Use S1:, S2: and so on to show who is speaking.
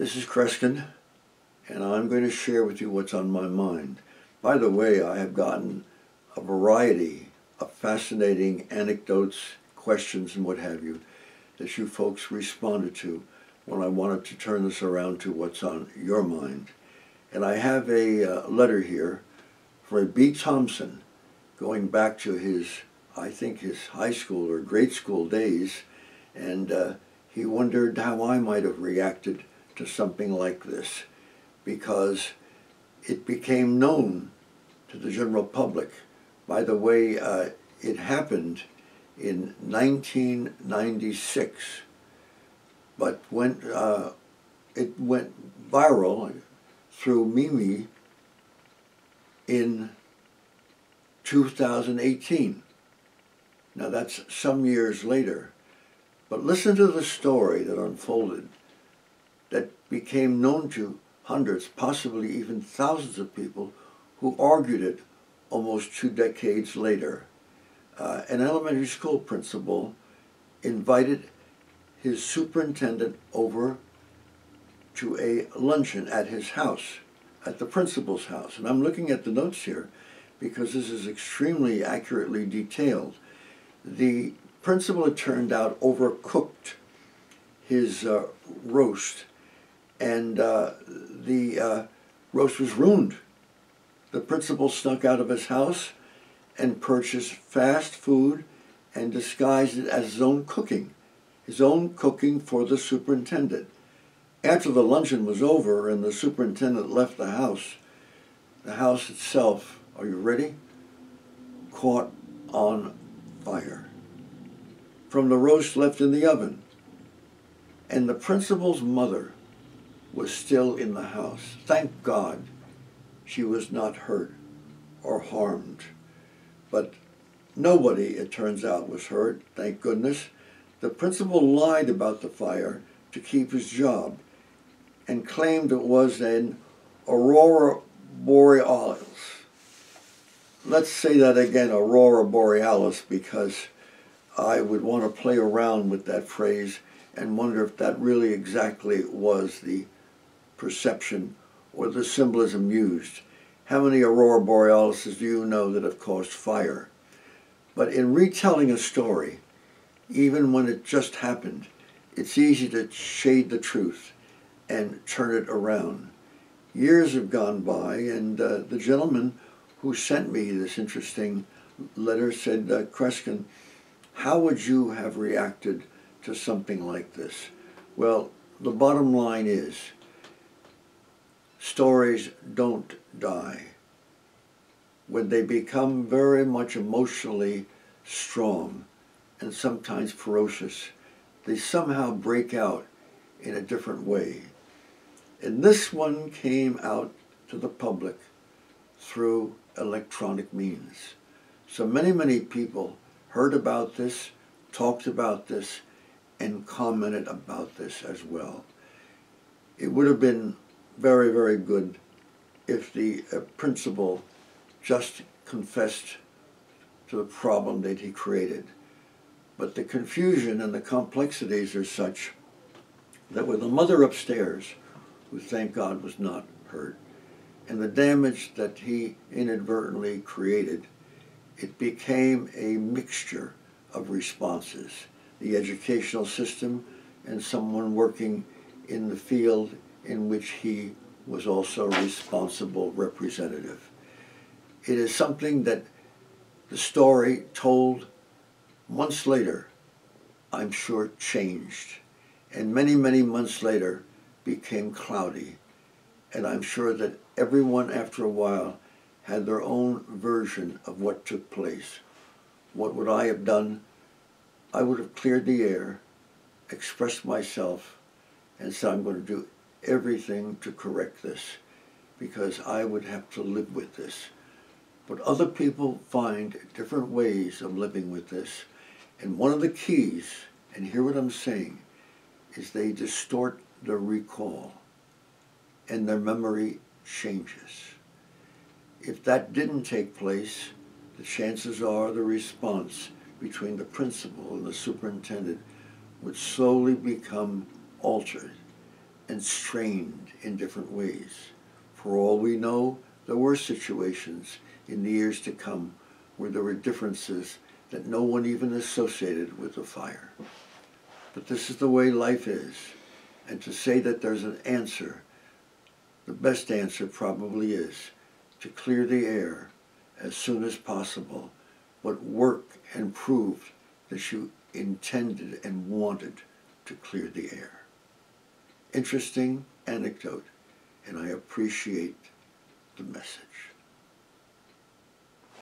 S1: This is Kreskin, and I'm going to share with you what's on my mind. By the way, I have gotten a variety of fascinating anecdotes, questions, and what have you that you folks responded to when I wanted to turn this around to what's on your mind. And I have a letter here for a B. Thompson, going back to his high school or grade school days, and he wondered how I might have reacted to something like this, because it became known to the general public. By the way, it happened in 1996, but when it went viral through Mimi in 2018. Now that's some years later, but listen to the story that unfolded, that became known to hundreds, possibly even thousands of people who argued it almost 2 decades later. An elementary school principal invited his superintendent over to a luncheon at his house, at the principal's house. And I'm looking at the notes here because this is extremely accurately detailed. The principal, it turned out, overcooked his roast, and the roast was ruined. The principal snuck out of his house and purchased fast food and disguised it as his own cooking for the superintendent. After the luncheon was over and the superintendent left the house itself, are you ready? Caught on fire from the roast left in the oven. And the principal's mother was still in the house. Thank God she was not hurt or harmed. But nobody, it turns out, was hurt, thank goodness. The principal lied about the fire to keep his job and claimed it was an aurora borealis. Let's say that again, aurora borealis, because I would want to play around with that phrase and wonder if that really exactly was the perception or the symbolism used. How many aurora borealises do you know that have caused fire? But in retelling a story, even when it just happened, it's easy to shade the truth and turn it around. Years have gone by, and the gentleman who sent me this interesting letter said, Kreskin, how would you have reacted to something like this? Well, the bottom line is, stories don't die. When they become very much emotionally strong and sometimes ferocious, they somehow break out in a different way. And this one came out to the public through electronic means. So many people heard about this, talked about this, and commented about this as well. It would have been very, very good if the principal just confessed to the problem that he created. But the confusion and the complexities are such that with the mother upstairs, who thank God was not hurt, and the damage that he inadvertently created, it became a mixture of responses. The educational system and someone working in the field in which he was also responsible representative. It is something that the story told months later, I'm sure, changed. And many months later became cloudy. And I'm sure that everyone after a while had their own version of what took place. What would I have done? I would have cleared the air, expressed myself, and said I'm going to do everything to correct this, because I would have to live with this. But other people find different ways of living with this. And one of the keys, and hear what I'm saying, is they distort their recall and their memory changes. If that didn't take place, the chances are the response between the principal and the superintendent would slowly become altered. and strained in different ways. For all we know, there were situations in the years to come where there were differences that no one even associated with the fire. But this is the way life is, and to say that there's an answer, the best answer probably is to clear the air as soon as possible, but work and prove that you intended and wanted to clear the air. Interesting anecdote, and I appreciate the message.